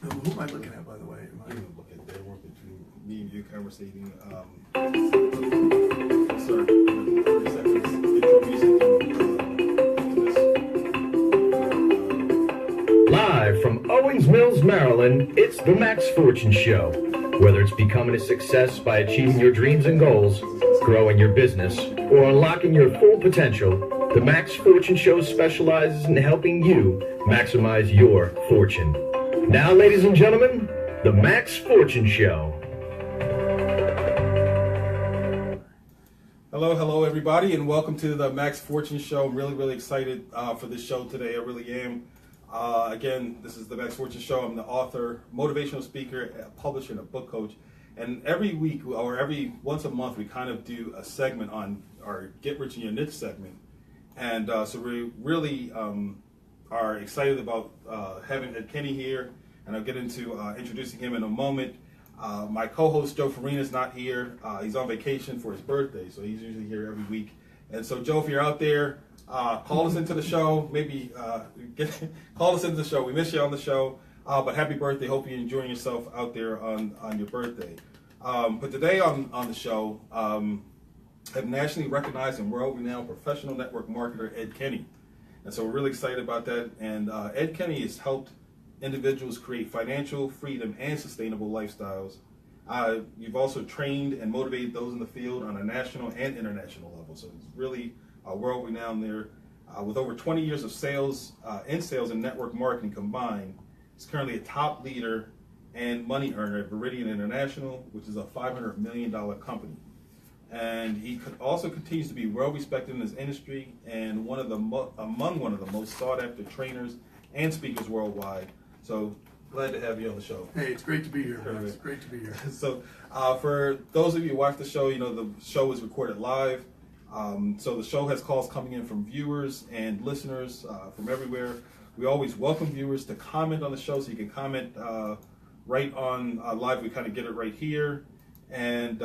Who am I looking at, by the way? I don't look at that one between me and you conversating. Sorry, 30 seconds. Intro music. Live from Owings Mills, Maryland, it's the Max Fortune Show. Whether it's becoming a success by achieving your dreams and goals, growing your business, or unlocking your full potential, the Max Fortune Show specializes in helping you maximize your fortune. Now, ladies and gentlemen, the Max Fortune Show. Hello, everybody, and welcome to the Max Fortune Show. I'm really excited for this show today. I really am. Again, this is the Max Fortune Show. I'm the author, motivational speaker, a publisher, and a book coach. And every week or every once a month, we kind of do a segment on our Get Rich in Your Niche segment. And so we really are excited about having Ed Kenny here. And I'll get into introducing him in a moment. My co-host, Joe Farina, is not here. He's on vacation for his birthday, so he's usually here every week. And so, Joe, if you're out there, call us into the show. Maybe call us into the show. We miss you on the show. But happy birthday. Hope you're enjoying yourself out there on your birthday. But today on the show, have nationally recognized and world-renowned professional network marketer Ed Kenny. And so we're really excited about that. And Ed Kenny has helped individuals create financial freedom and sustainable lifestyles. You've also trained and motivated those in the field on a national and international level. So he's really world-renowned there. With over 20 years of sales and network marketing combined, he's currently a top leader and money earner at Veridian International, which is a $500 million company. And he also continues to be well-respected in his industry and among one of the most sought-after trainers and speakers worldwide. So glad to have you on the show. Hey, it's great to be here. It's great to be here. So for those of you who watch the show, you know the show is recorded live. So the show has calls coming in from viewers and listeners from everywhere. We always welcome viewers to comment on the show, so you can comment right on live. We kind of get it right here. And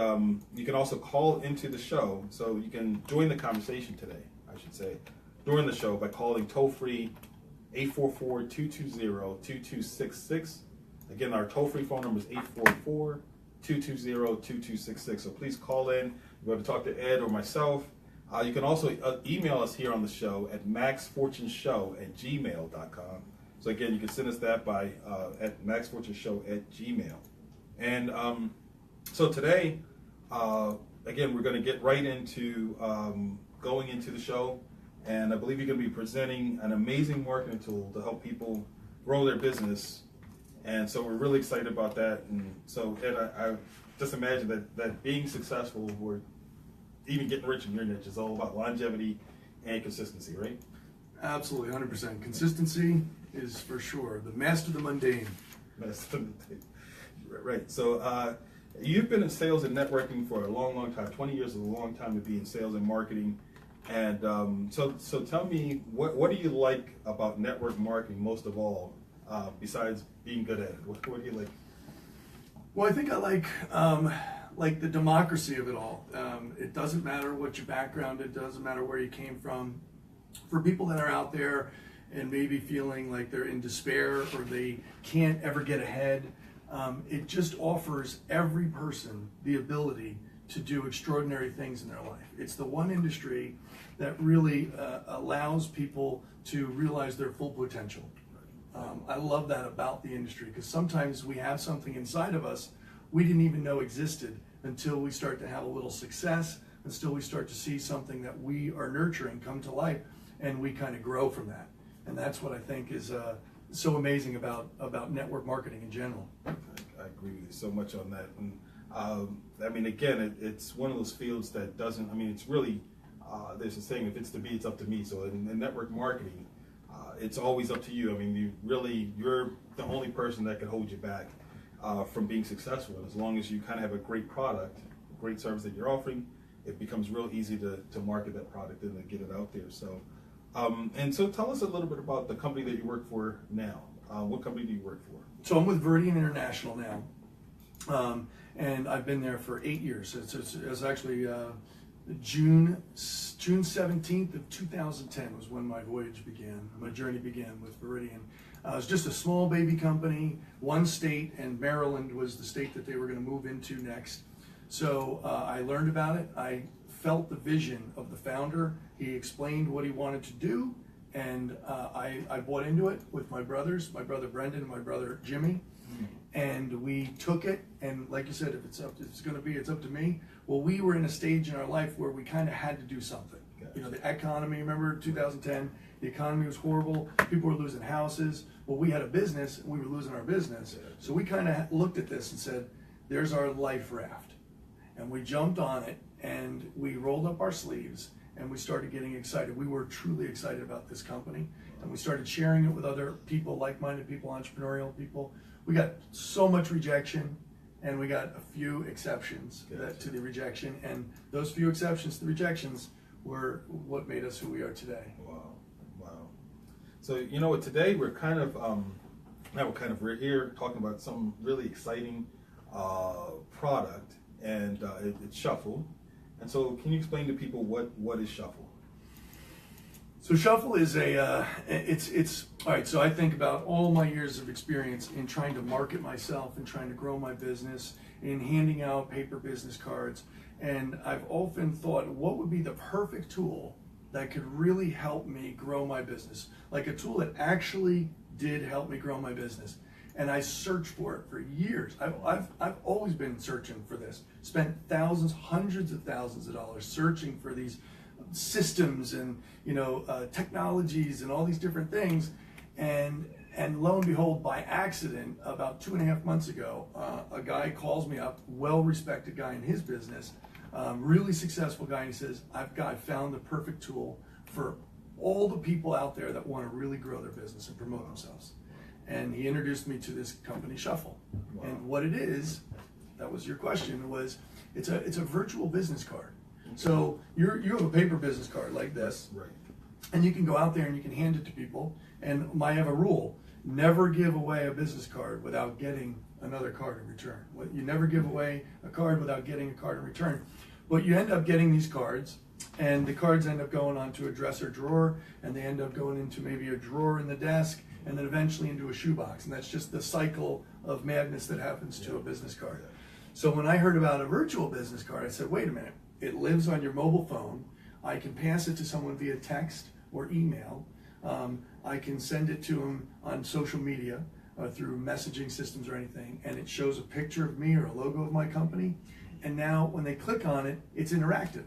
you can also call into the show, so you can join the conversation today, I should say, during the show by calling toll-free 844-220-2266. Again, our toll-free phone number is 844-220-2266. So please call in. If you want to talk to Ed or myself. You can also email us here on the show at maxfortuneshow@gmail.com. So again, you can send us that by at maxfortuneshow@gmail. And so today, again, we're going to get right into going into the show. And I believe you're going to be presenting an amazing marketing tool to help people grow their business. And so we're really excited about that. And so, Ed, I just imagine that being successful or even getting rich in your niche is all about longevity and consistency, right? Absolutely, 100%. Consistency is for sure the master of the mundane. Right. So you've been in sales and networking for a long time. 20 years is a long time to be in sales and marketing. And so tell me, what do you like about network marketing most of all, besides being good at it? What do you like? Well, I think I like the democracy of it all. It doesn't matter what your background, it doesn't matter where you came from. For people that are out there and maybe feeling like they're in despair or they can't ever get ahead, it just offers every person the ability to do extraordinary things in their life. It's the one industry that really allows people to realize their full potential. I love that about the industry, because sometimes we have something inside of us we didn't even know existed until we start to have a little success, until we start to see something that we are nurturing come to life, and we kind of grow from that. And that's what I think is so amazing about network marketing in general. I agree with you so much on that. And I mean, again, it's one of those fields that doesn't, I mean, it's really, there's a saying, if it's to be, it's up to me. So in network marketing, it's always up to you. I mean, you're the only person that can hold you back from being successful. And as long as you kind of have a great product, a great service that you're offering, it becomes real easy to market that product and to get it out there. So, and so tell us a little bit about the company that you work for now. What company do you work for? So I'm with Veridian International now. And I've been there for 8 years. It's actually June 17th of 2010 was when my voyage began, my journey began with Veridian. It was just a small baby company, one state, and Maryland was the state that they were going to move into next. So I learned about it. I felt the vision of the founder. He explained what he wanted to do, and I bought into it with my brothers, my brother Brendan and my brother Jimmy. And we took it, and like you said, if it's up to me. Well, we were in a stage in our life where we kind of had to do something. Gotcha. You know, the economy, remember 2010, the economy was horrible, people were losing houses. Well, we had a business, and we were losing our business. So we kind of looked at this and said, there's our life raft. And we jumped on it, and we rolled up our sleeves, and we started getting excited. We were truly excited about this company, and we started sharing it with other people, like-minded people, entrepreneurial people. We got so much rejection, and we got a few exceptions to the rejection, and those few exceptions to the rejections were what made us who we are today. Wow. So you know what? Today we're kind of we're here talking about some really exciting product, and it's Shuffle. And so, can you explain to people what is Shuffle? So Shuffle is it's all right. So I think about all my years of experience in trying to market myself and trying to grow my business, in handing out paper business cards, and I've often thought, what would be the perfect tool that could really help me grow my business, like a tool that actually did help me grow my business. And I searched for it for years. I've always been searching for this. Spent thousands, hundreds of thousands of dollars searching for these systems and technologies and all these different things, and lo and behold, by accident, about 2.5 months ago, a guy calls me up, well-respected guy in his business, really successful guy, and he says, I found the perfect tool for all the people out there that want to really grow their business and promote themselves. And he introduced me to this company, Shuffle. Wow. And what it is, that was your question, was it's a virtual business card. So you have a paper business card like this, right? And you can go out there and you can hand it to people. And I have a rule: never give away a business card without getting another card in return. You never give away a card without getting a card in return. But you end up getting these cards, and the cards end up going onto a dresser drawer, and they end up going into maybe a drawer in the desk, and then eventually into a shoebox. And that's just the cycle of madness that happens to a business card. So when I heard about a virtual business card, I said, wait a minute. It lives on your mobile phone. I can pass it to someone via text or email. I can send it to them on social media through messaging systems or anything, and it shows a picture of me or a logo of my company. And now when they click on it, it's interactive.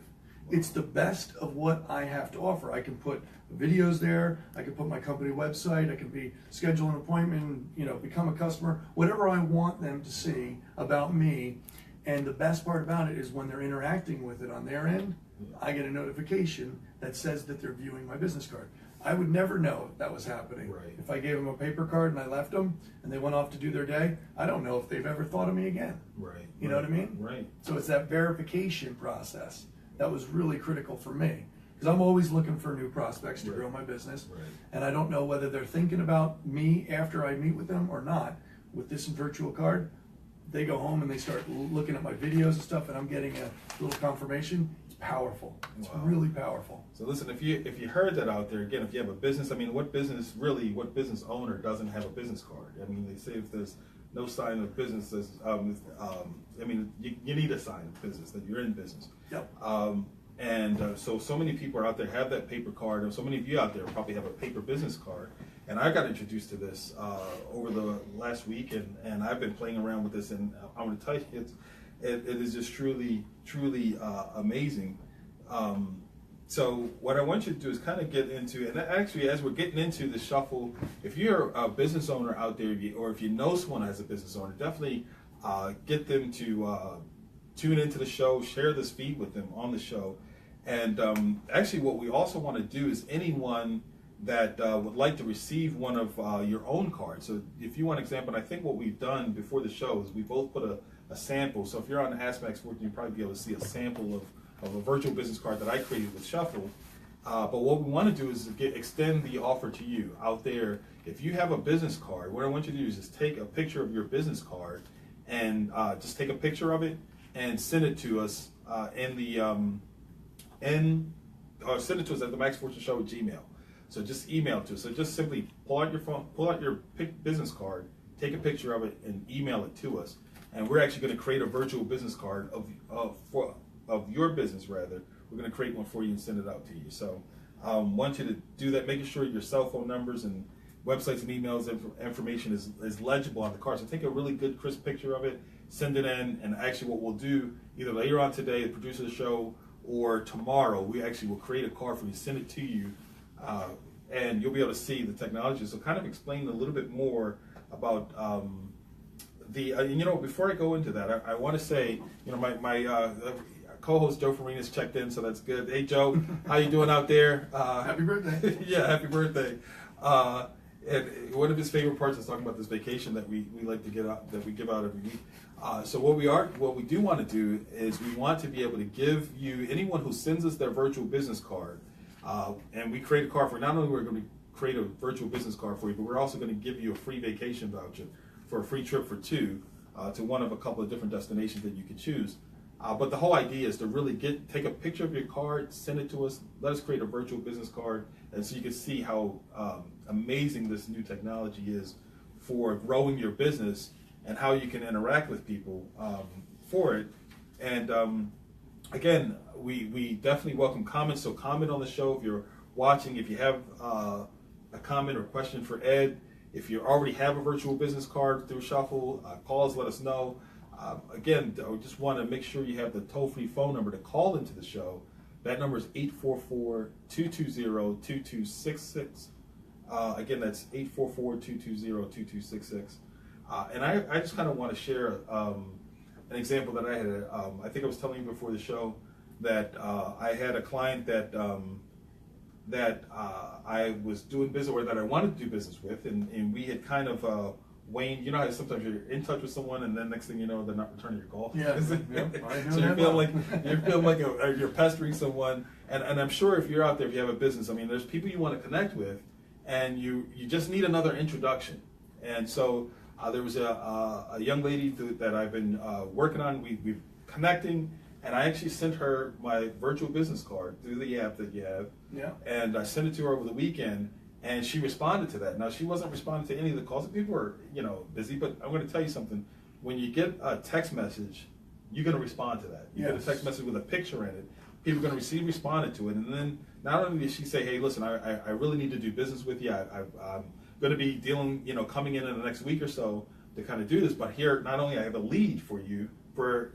It's the best of what I have to offer. I can put videos there. I can put my company website. I can schedule an appointment, become a customer, whatever I want them to see about me. And the best part about it is when they're interacting with it on their end, I get a notification that says that they're viewing my business card. I would never know if that was happening. Right. If I gave them a paper card and I left them and they went off to do their day, I don't know if they've ever thought of me again. Right. You know what I mean? Right. So it's that verification process that was really critical for me, because I'm always looking for new prospects to grow my business. Right. And I don't know whether they're thinking about me after I meet with them or not. With this virtual card, they go home and they start looking at my videos and stuff, and I'm getting a little confirmation. It's powerful. It's really powerful. So listen, if you heard that out there, again, if you have a business, I mean, what business owner doesn't have a business card? I mean, they say if there's no sign of business, you need a sign of business that you're in business. Yep. So many people are out there have that paper card, and so many of you out there probably have a paper business card. And I got introduced to this over the last week, and I've been playing around with this, and I want to tell you, it is just truly amazing. So what I want you to do is kind of get into, and actually as we're getting into the Shuffle, if you're a business owner out there, or if you know someone as a business owner, definitely get them to tune into the show, share this feed with them on the show. And actually what we also want to do is anyone that would like to receive one of your own cards. So if you want an example, and I think what we've done before the show is we both put a sample. So if you're on Ask Max Fortune, you'll probably be able to see a sample of a virtual business card that I created with Shuffle. But what we want to do is extend the offer to you out there. If you have a business card, what I want you to do is just take a picture of your business card and just take a picture of it and send it to us send it to us at the Max Fortune Show at Gmail. So just email it to us. So just simply pull out your phone, pull out your business card, take a picture of it, and email it to us. And we're actually going to create a virtual business card of your business, rather. We're going to create one for you and send it out to you. So want you to do that, making sure your cell phone numbers and websites and emails information is legible on the card. So take a really good, crisp picture of it, send it in, and actually what we'll do either later on today, the producer of the show, or tomorrow, we actually will create a card for you, send it to you, and you'll be able to see the technology. So kind of explain a little bit more about before I go into that, I want to say, my co-host Joe Farina's checked in, so that's good. Hey Joe, how you doing out there? Happy birthday. Yeah, happy birthday. And one of his favorite parts is talking about this vacation that we like to get out, that we give out every week. So what we do want to do is we want to be able to give you, anyone who sends us their virtual business card, and we create a card for, not only we're going to create a virtual business card for you, but we're also going to give you a free vacation voucher for a free trip for two to one of a couple of different destinations that you can choose. But the whole idea is to really take a picture of your card, send it to us, let us create a virtual business card, and so you can see how amazing this new technology is for growing your business and how you can interact with people for it. And again, we definitely welcome comments, so comment on the show if you're watching. If you have a comment or question for Ed, if you already have a virtual business card through Shuffle, call us, let us know. Again, I just want to make sure you have the toll-free phone number to call into the show. That number is 844-220-2266. Again, that's 844-220-2266. And I just kind of want to share an example that I had. I think I was telling you before the show that I had a client that I was doing business, or that I wanted to do business with, and we had kind of waned. You know how sometimes you're in touch with someone, and then next thing you know, they're not returning your call. Yeah. So you're feeling like you're pestering someone, and I'm sure if you're out there, if you have a business, I mean, there's people you want to connect with, and you just need another introduction. And so there was a young lady that I've been working on. We've connecting, and I actually sent her my virtual business card through the app that you have. Yeah. And I sent it to her over the weekend, and she responded to that. Now, she wasn't responding to any of the calls. People are, busy, but I'm going to tell you something. When you get a text message, you're going to respond to that. You get a text message with a picture in it. People are going to responded to it. And then not only did she say, hey, listen, I really need to do business with you. I'm going to be dealing, coming in the next week or so to kind of do this. But here, not only I have a lead for you, for,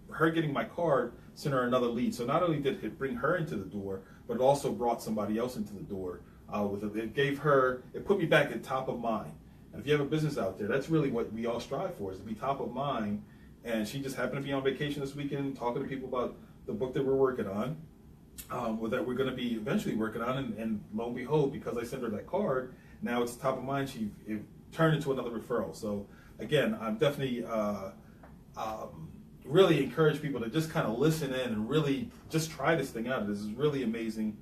her getting my card, sent her another lead. So not only did it bring her into the door, but it also brought somebody else into the door. It put me back at top of mind. And if you have a business out there, that's really what we all strive for, is to be top of mind. And she just happened to be on vacation this weekend, talking to people about the book that we're working on, that we're going to be eventually working on. And lo and behold, because I sent her that card, now it's top of mind. It turned into another referral. So again, I'm definitely really encourage people to just kind of listen in and really just try this thing out. This is really amazing.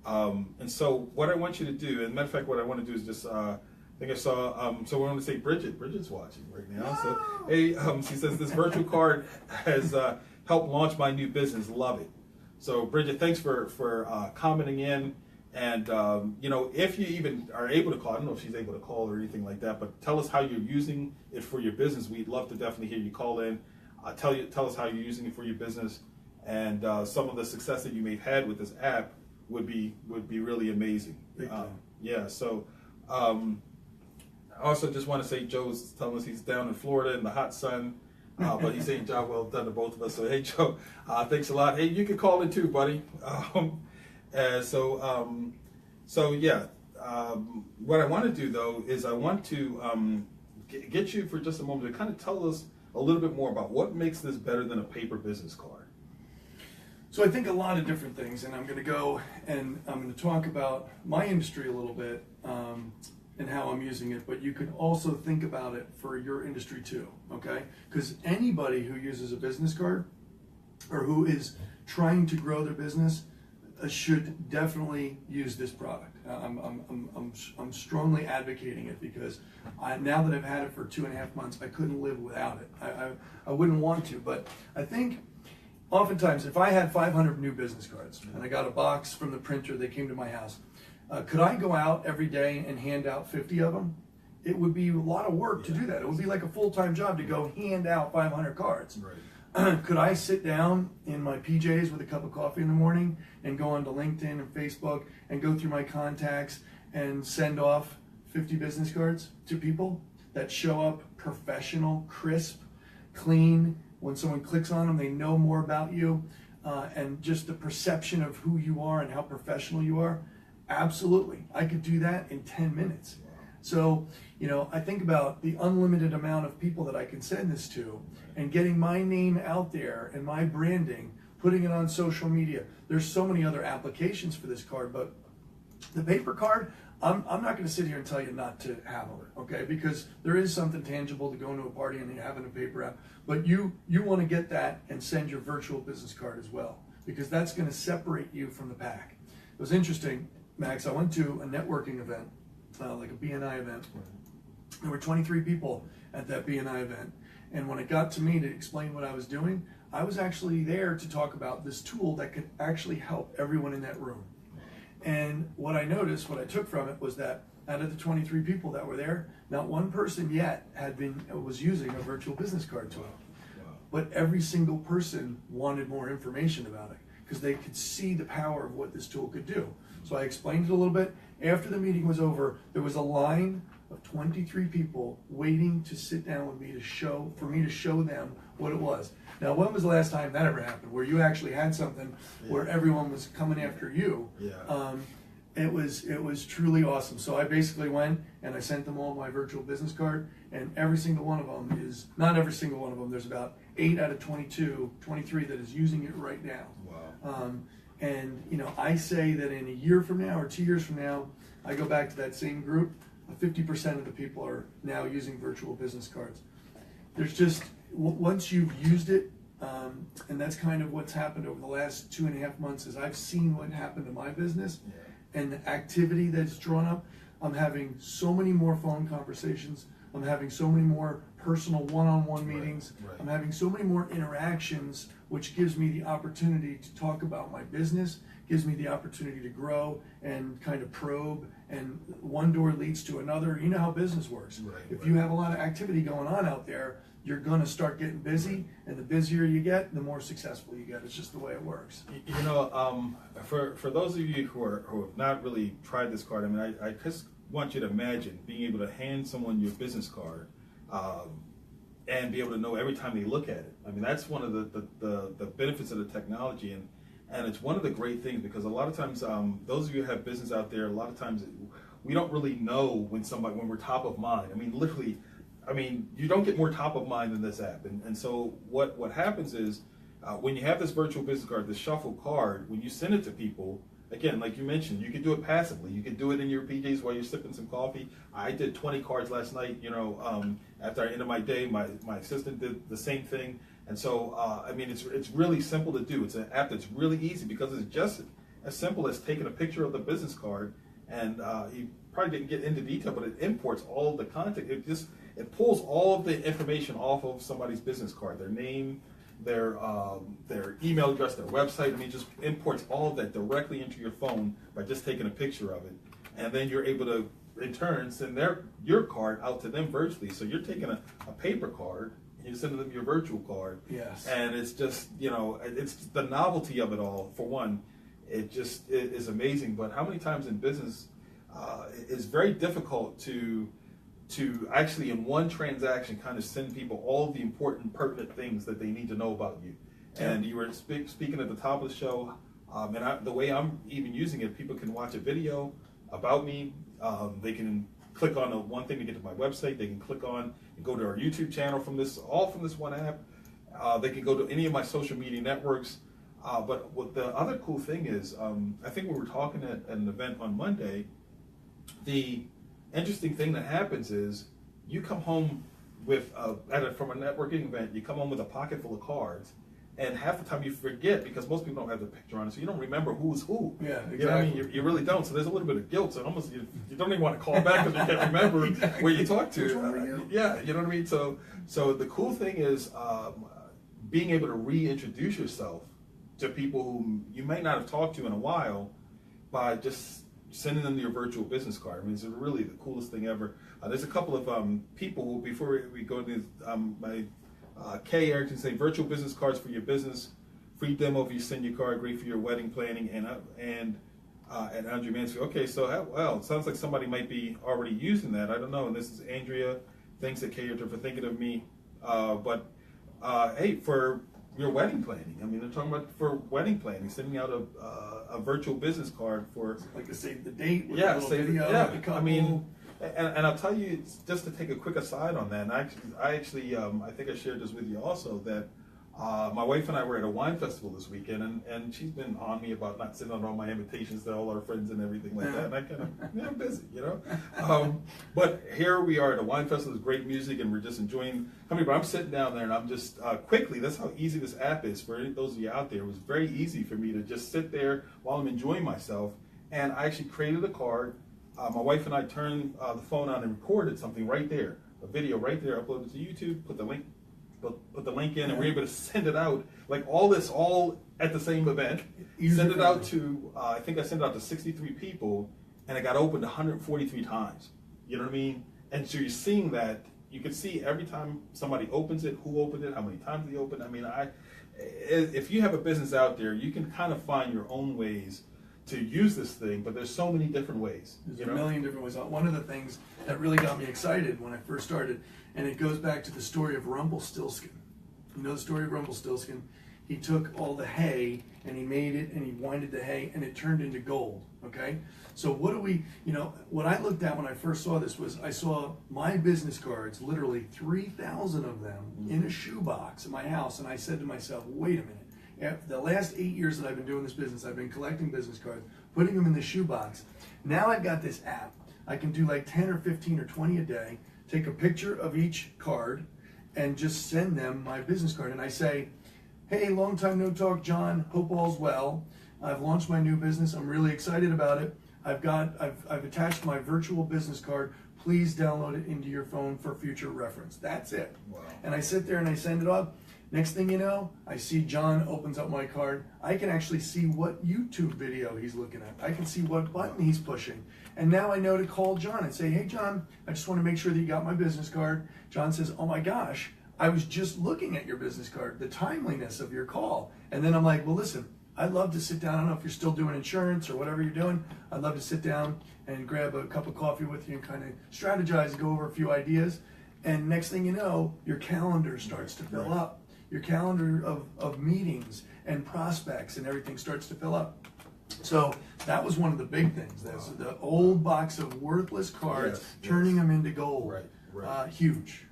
And so what I want you to do, and matter of fact, what I want to do is just, I think I saw, so we're going to say Bridget's watching right now. No. So, hey, she says, this virtual card has helped launch my new business. Love it. So Bridget, thanks for commenting in. And, if you even are able to call, I don't know if she's able to call or anything like that, but tell us how you're using it for your business. We'd love to definitely hear you call in. Tell us how you're using it for your business, and some of the success that you may have had with this app would be really amazing. Yeah. So I also just want to say Joe's telling us he's down in Florida in the hot sun, but he's saying job well done to both of us. So hey Joe, thanks a lot. Hey, you can call in too, buddy. What I want to do though is I want to get you for just a moment to kind of tell us a little bit more about what makes this better than a paper business card. So I think a lot of different things, and I'm going to go and I'm going to talk about my industry a little bit and how I'm using it, but you can also think about it for your industry too, okay? Because anybody who uses a business card or who is trying to grow their business should definitely use this product. I'm strongly advocating it because now that I've had it for 2.5 months, I couldn't live without it. I wouldn't want to, but I think oftentimes if I had 500 new business cards and I got a box from the printer, they came to my house, Could I go out every day and hand out 50 of them? It would be a lot of work to do that. It would be like a full-time job to go hand out 500 cards. Right. Could I sit down in my PJs with a cup of coffee in the morning and go onto LinkedIn and Facebook and go through my contacts and send off 50 business cards to people that show up professional, crisp, clean? When someone clicks on them, they know more about you, and just the perception of who you are and how professional you are. Absolutely, I could do that in 10 minutes. So, I think about the unlimited amount of people that I can send this to, and getting my name out there and my branding, putting it on social media. There's so many other applications for this card, but the paper card, I'm not going to sit here and tell you not to have it, okay? Because there is something tangible to going to a party and having a paper app, but you want to get that and send your virtual business card as well, because that's going to separate you from the pack. It was interesting, Max. I went to a networking event, like a BNI event. There were 23 people at that BNI event, and when it got to me to explain what I was doing, I was actually there to talk about this tool that could actually help everyone in that room. And what I noticed, what I took from it, was that out of the 23 people that were there, not one person yet was using a virtual business card tool. But every single person wanted more information about it because they could see the power of what this tool could do. So I explained it a little bit. After the meeting was over, there was a line of 23 people waiting to sit down with me for me to show them what it was. Now, when was the last time that ever happened, where you actually had something where everyone was coming after you? It was truly awesome. So I basically went and I sent them all my virtual business card, and every single one of them is, not every single one of them, there's about 8 out of 23 that is using it right now. Wow. And I say that in a year from now or 2 years from now, I go back to that same group, 50% of the people are now using virtual business cards. There's just, once you've used it, and that's kind of what's happened over the last 2.5 months, is I've seen what happened to my business and the activity that's drawn up. I'm having so many more phone conversations. I'm having so many more personal one-on-one meetings. Right. I'm having so many more interactions, which gives me the opportunity to talk about my business, gives me the opportunity to grow and kind of probe, and one door leads to another. You know how business works. If you have a lot of activity going on out there, you're going to start getting busy, and the busier you get, the more successful you get. It's just the way it works. For those of you who have not really tried this card, I mean, I just want you to imagine being able to hand someone your business card and be able to know every time they look at it. I mean, that's one of the benefits of the technology, and it's one of the great things, because a lot of times, those of you who have business out there, a lot of times we don't really know when we're top of mind. I mean, literally, you don't get more top of mind than this app. And so what happens is, when you have this virtual business card, this shuffle card, when you send it to people, again, like you mentioned, you can do it passively. You can do it in your PJs while you're sipping some coffee. I did 20 cards last night, after I ended my day. My assistant did the same thing. And so, it's really simple to do. It's an app that's really easy, because it's just as simple as taking a picture of the business card, and you probably didn't get into detail, but it imports all of the content. It pulls all of the information off of somebody's business card, their name, their email address, their website. Just imports all of that directly into your phone by just taking a picture of it. And then you're able to, in turn, send your card out to them virtually. So you're taking a paper card, and you're sending them your virtual card. Yes. And it's just, it's the novelty of it all, for one. It just is amazing. But how many times in business, it's very difficult to actually, in one transaction, kind of send people all the important, pertinent things that they need to know about you. And you were speaking at the top of the show, the way I'm even using it, people can watch a video about me. They can click on one thing to get to my website. They can click on and go to our YouTube channel from this one app. They can go to any of my social media networks. But what the other cool thing is, I think we were talking at an event on Monday, the interesting thing that happens is you come home from a networking event, you come home with a pocket full of cards, and half the time you forget, because most people don't have the picture on it, so you don't remember who's who. Yeah, exactly. You know what I mean? You really don't. So there's a little bit of guilt. So almost you don't even want to call back because you can't remember Exactly. where you talked to. Which one were you? Yeah, you know what I mean? So the cool thing is being able to reintroduce yourself to people whom you may not have talked to in a while, by just sending them your virtual business card. I mean, it's really the coolest thing ever. There's a couple of people who, before we go into my Kay Erickson saying virtual business cards for your business, free demo if you send your card, great for your wedding planning, and Andrew Mansfield. Okay, so well, it sounds like somebody might be already using that. I don't know. And this is Andrea. Thanks to Kay for thinking of me. But hey, for your wedding planning, I mean, they're talking about for wedding planning, sending out a virtual business card for like to save the date. With yeah, a save video, yeah. the couple. I mean. And I'll tell you, just to take a quick aside on that, and I actually I think I shared this with you also, that my wife and I were at a wine festival this weekend, and she's been on me about not sending out all my invitations to all our friends and everything like that, and I kind of, I'm busy, you know? But here we are at a wine festival, there's great music, and we're just enjoying, but I'm sitting down there, and I'm just, quickly, that's how easy this app is for those of you out there. It was very easy for me to just sit there while I'm enjoying myself, and I actually created a card. My wife and I turned the phone on and recorded something right there, a video right there, uploaded to YouTube, put the link in, and we're able to send it out, like all at the same event. Send it out to, I think I sent it out to 63 people, and it got opened 143 times. You know what I mean? And so you're seeing that, you can see every time somebody opens it, who opened it, how many times they opened it. I mean, if you have a business out there, you can kind of find your own ways to use this thing, but there's so many different ways. There's a million different ways. One of the things that really got me excited when I first started, and it goes back to the story of Rumpelstiltskin. You know the story of Rumpelstiltskin? He took all the hay and he made it and he winded the hay and it turned into gold, okay? So what I looked at when I first saw this was I saw my business cards, literally 3,000 of them in a shoebox in my house, and I said to myself, wait a minute. After the last 8 years that I've been doing this business, I've been collecting business cards, putting them in the shoebox. Now I've got this app. I can do like 10 or 15 or 20 a day, take a picture of each card, and just send them my business card. And I say, hey, long time no talk, John. Hope all's well. I've launched my new business. I'm really excited about it. I've attached my virtual business card. Please download it into your phone for future reference. That's it. Wow. And I sit there and I send it off. Next thing you know, I see John opens up my card. I can actually see what YouTube video he's looking at. I can see what button he's pushing. And now I know to call John and say, hey, John, I just want to make sure that you got my business card. John says, oh my gosh, I was just looking at your business card, the timeliness of your call. And then I'm like, well, listen, I'd love to sit down. I don't know if you're still doing insurance or whatever you're doing. I'd love to sit down and grab a cup of coffee with you and kind of strategize and go over a few ideas. And next thing you know, your calendar starts to fill up. Your calendar of meetings and prospects and everything starts to fill up. So that was one of the big things. That's the old box of worthless cards, turning them into gold. Right. Huge.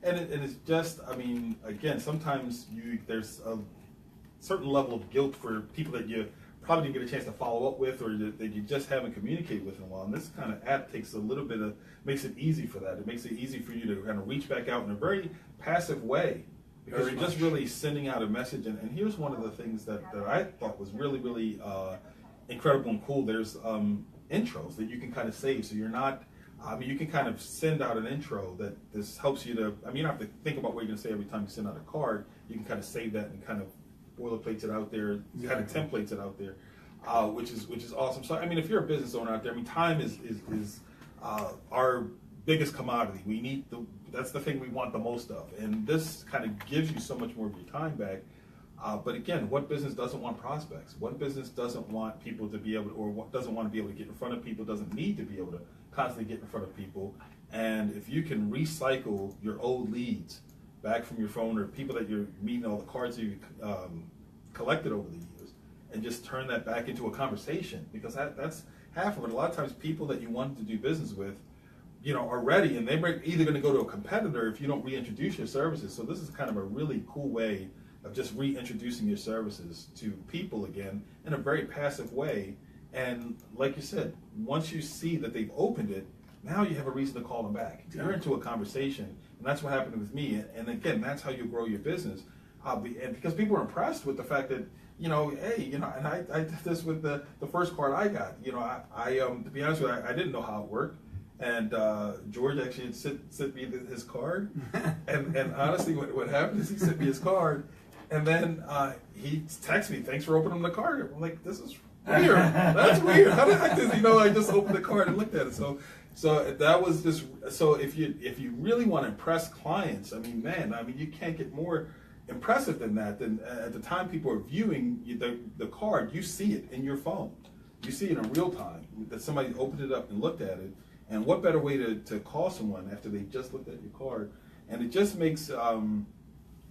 And it's just, I mean, again, sometimes there's a certain level of guilt for people that you probably didn't get a chance to follow up with, or that you just haven't communicated with in a while. And this kind of app takes a little bit of, makes it easy for that. It makes it easy for you to kind of reach back out in a very passive way. Because you're just really sending out a message, and here's one of the things that I thought was really, really incredible and cool. There's intros that you can kind of save, so you're not, you can kind of send out an intro that this helps you to, you don't have to think about what you're going to say every time you send out a card. You can kind of save that and kind of boilerplates it out there, kind of templates it out there, which is awesome. So, if you're a business owner out there, time is our biggest commodity. We need that's the thing we want the most of, and this kind of gives you so much more of your time back. But again, what business doesn't want prospects? What business doesn't want people to be able to, or what doesn't want to be able to get in front of people, doesn't need to be able to constantly get in front of people? And if you can recycle your old leads back from your phone, or people that you're meeting, all the cards you've collected over the years, and just turn that back into a conversation, because that's half of it. A lot of times people that you want to do business with, are ready, and they're either going to go to a competitor if you don't reintroduce your services. So this is kind of a really cool way of just reintroducing your services to people again in a very passive way. And like you said, once you see that they've opened it, now you have a reason to call them back. You're into a conversation, and that's what happened with me. And again, that's how you grow your business. And because people are impressed with the fact that, hey, and I did this with the first card I got. To be honest with you, I didn't know how it worked. And George actually sent me his card, and honestly, what happened is he sent me his card, and then he texted me, "Thanks for opening the card." I'm like, "This is Weird. That's weird. How the heck does he know I just opened the card and looked at it? So that was just, so if you really want to impress clients, I mean, man, you can't get more impressive than that. Then at the time people are viewing the card, you see it in your phone. You see it in real time that somebody opened it up and looked at it. And what better way to call someone after they just looked at your card? And it just makes a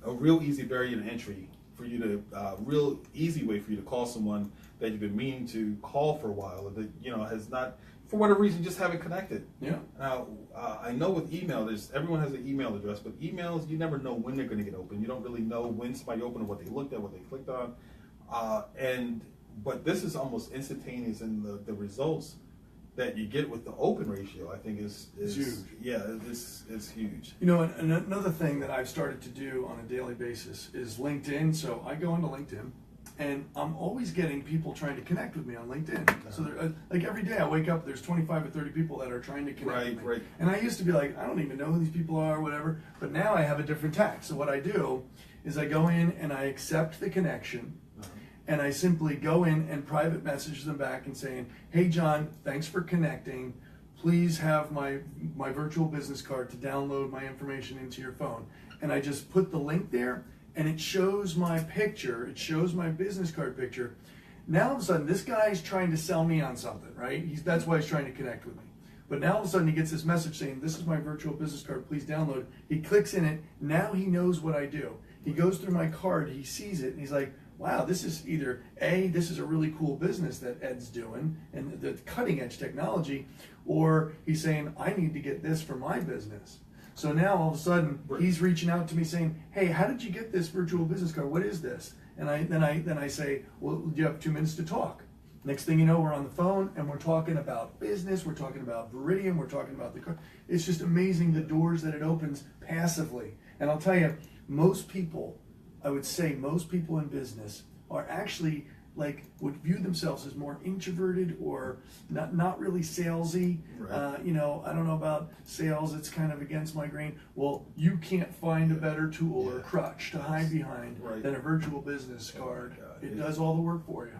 real easy barrier to entry for you to, real easy way for you to call someone that you've been meaning to call for a while, or that has not, for whatever reason, just haven't connected. Yeah. Now, I know with email, everyone has an email address, but emails, you never know when they're going to get open. You don't really know when somebody opened or what they looked at, what they clicked on, but this is almost instantaneous, and the results that you get with the open ratio, I think is huge. Yeah, it's huge. And another thing that I've started to do on a daily basis is LinkedIn. So I go into LinkedIn, and I'm always getting people trying to connect with me on LinkedIn. So like every day I wake up, there's 25 or 30 people that are trying to connect with me. Right. And I used to be like, I don't even know who these people are or whatever. But now I have a different tack. So what I do is I go in and I accept the connection. And I simply go in and private message them back and saying, hey, John, thanks for connecting. Please have my virtual business card to download my information into your phone. And I just put the link there, and it shows my picture. It shows my business card picture. Now, all of a sudden, this guy's trying to sell me on something, right? That's why he's trying to connect with me. But now, all of a sudden, he gets this message saying, this is my virtual business card. Please download. He clicks in it. Now he knows what I do. He goes through my card. He sees it, and he's like, wow, this is either this is a really cool business that Ed's doing and the cutting edge technology, or he's saying, I need to get this for my business. So now all of a sudden he's reaching out to me saying, hey, how did you get this virtual business card? What is this? And then I say, well, do you have 2 minutes to talk? Next thing you know, we're on the phone and we're talking about business, we're talking about Veridian, we're talking about the card. It's just amazing the doors that it opens passively. And I'll tell you, I would say most people in business are actually would view themselves as more introverted or not really salesy. Right. I don't know about sales, it's kind of against my grain. Well, you can't find a better tool or crutch to hide behind than a virtual business card. It does all the work for you.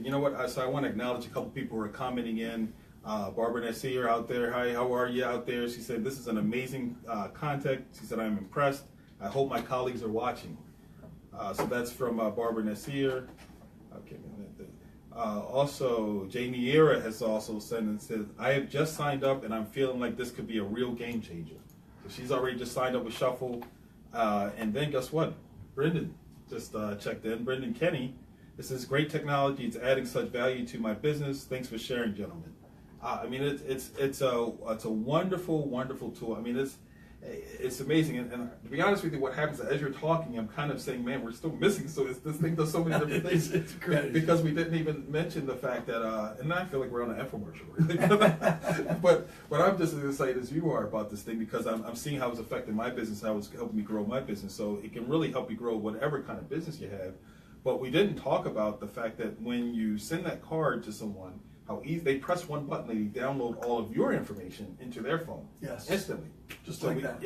You know what? So I want to acknowledge a couple people who are commenting in. Barbara Nessier out there. Hi, how are you out there? She said, this is an amazing content. She said, I'm impressed. I hope my colleagues are watching. So that's from Barbara Nessier. Okay. Also, Jamie Era has also sent and said, I have just signed up and I'm feeling like this could be a real game changer. So she's already just signed up with Shuffle. And then guess what? Brendan just checked in. Brendan Kenny. This is great technology. It's adding such value to my business. Thanks for sharing, gentlemen. It's a wonderful, wonderful tool. It's amazing, and to be honest with you, what happens as you're talking, I'm kind of saying, man, we're still missing. So this thing does so many different things. It's crazy because we didn't even mention the fact that, and I feel like we're on an infomercial, really. but I'm just as excited as you are about this thing because I'm seeing how it's affecting my business, how it's helping me grow my business. So it can really help you grow whatever kind of business you have. But we didn't talk about the fact that when you send that card to someone, how easy they press one button, they download all of your information into their phone instantly. Just like that.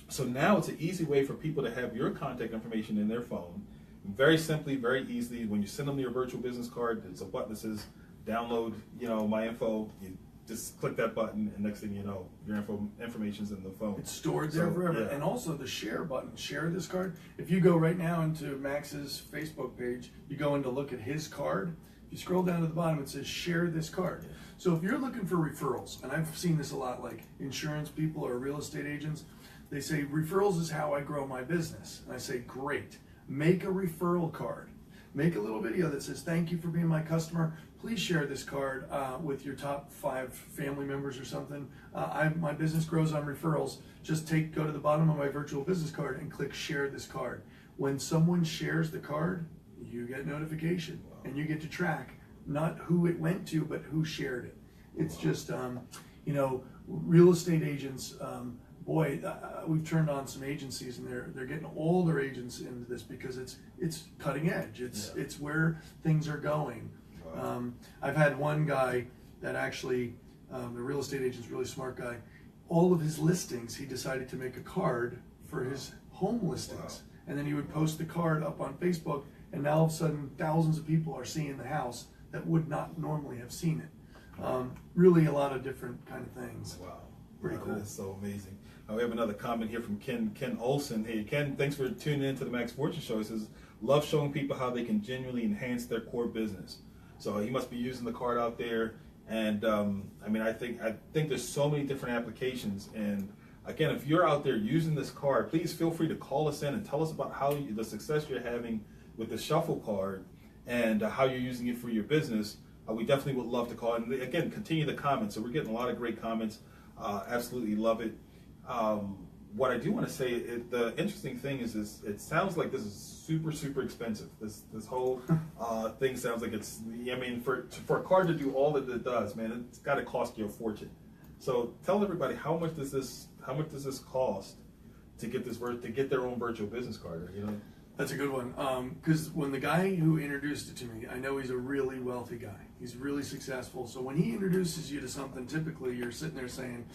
So now it's an easy way for people to have your contact information in their phone. Very simply, very easily. When you send them your virtual business card, there's a button that says download, my info. You just click that button, and next thing you know, your information's in the phone. It's stored there forever. Yeah. And also the share button, share this card. If you go right now into Max's Facebook page, you go in to look at his card. If you scroll down to the bottom, it says share this card. So if you're looking for referrals, and I've seen this a lot, like insurance people or real estate agents, they say referrals is how I grow my business. And I say, great, make a referral card. Make a little video that says, thank you for being my customer. Please share this card with your top 5 family members or something. My business grows on referrals. Just go to the bottom of my virtual business card and click share this card. When someone shares the card, you get notification and you get to track not who it went to, but who shared it. It's just, real estate agents, we've turned on some agencies and they're getting all their agents into this because it's cutting edge. It's where things are going. I've had one guy that actually, the real estate agent's a really smart guy. All of his listings, he decided to make a card for his home listings. And then he would post the card up on Facebook, and now all of a sudden thousands of people are seeing the house that would not normally have seen it. Really a lot of different kind of things. Wow. Pretty Wow, cool. That is so amazing. We have another comment here from Ken Olson. Hey, Ken, thanks for tuning in to the Max Fortune Show. He says, love showing people how they can genuinely enhance their core business. So he must be using the card out there. And I think there's so many different applications. And again, if you're out there using this card, please feel free to call us in and tell us about how the success you're having with the Shuffle card and how you're using it for your business. We definitely would love to call. And again, continue the comments. So we're getting a lot of great comments. Absolutely love it. What I do want to say, the interesting thing is it sounds like this is super, super expensive. This whole thing sounds like it's, for a card to do all that it does, man, it's got to cost you a fortune. So tell everybody, how much does this cost to get their own virtual business card? That's a good one. Because when the guy who introduced it to me, I know he's a really wealthy guy. He's really successful. So when he introduces you to something, typically you're sitting there saying,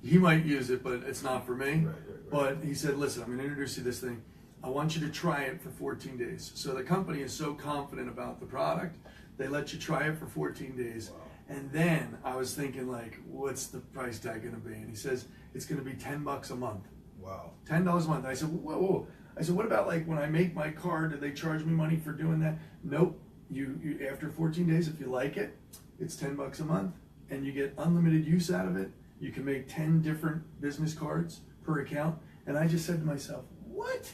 he might use it, but it's not for me. Right. But he said, listen, I'm going to introduce you to this thing. I want you to try it for 14 days. So the company is so confident about the product, they let you try it for 14 days. Wow. And then I was thinking, like, what's the price tag going to be? And he says, it's going to be $10 a month. Wow. $10 a month. I said, whoa. I said, what about like when I make my card, do they charge me money for doing that? Nope. You after 14 days, if you like it, it's $10 a month and you get unlimited use out of it. You can make 10 different business cards per account. And I just said to myself, what?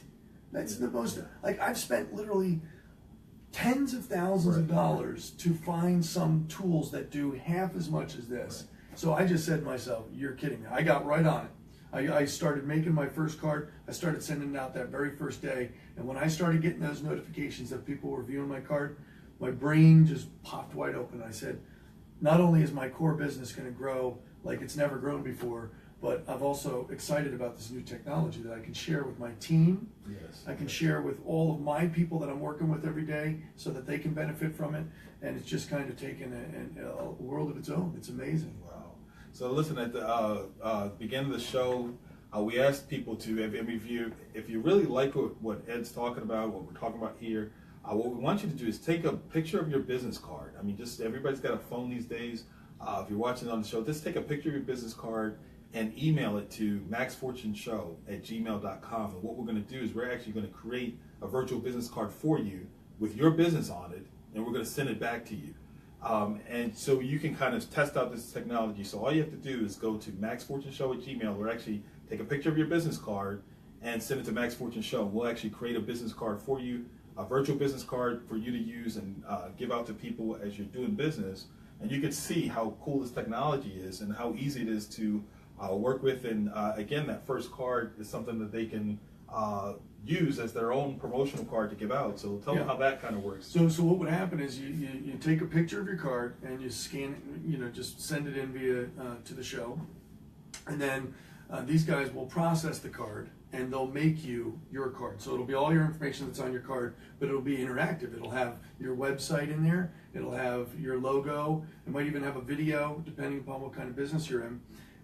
That's the most, like I've spent literally tens of thousands of dollars to find some tools that do half as much as this. So I just said to myself, you're kidding me. I got right on it. I started making my first card. I started sending it out that very first day. And when I started getting those notifications that people were viewing my card, my brain just popped wide open. I said, not only is my core business going to grow like it's never grown before, but I'm also excited about this new technology that I can share with my team. Yes. I can share with all of my people that I'm working with every day so that they can benefit from it. And it's just kind of taken a world of its own. It's amazing. Wow. So listen, at the beginning of the show, we asked people to, if you really like what Ed's talking about, what we're talking about here, what we want you to do is take a picture of your business card. I mean, just everybody's got a phone these days. If you're watching on the show, just take a picture of your business card and email it to maxfortuneshow@gmail.com. And what we're going to do is we're actually going to create a virtual business card for you with your business on it, and we're going to send it back to you. And so you can kind of test out this technology. So all you have to do is go to maxfortuneshow@gmail, or actually take a picture of your business card and send it to Max Fortune Show. We'll actually create a business card for you, a virtual business card for you to use and give out to people as you're doing business. And you can see how cool this technology is and how easy it is to work with. And again, that first card is something that they can use as their own promotional card to give out. So tell them how that kind of works. So what would happen is you take a picture of your card and you scan it, just send it in via to the show. And then these guys will process the card and they'll make you your card. So it'll be all your information that's on your card, but it'll be interactive. It'll have your website in there. It'll have your logo. It might even have a video, depending upon what kind of business you're in.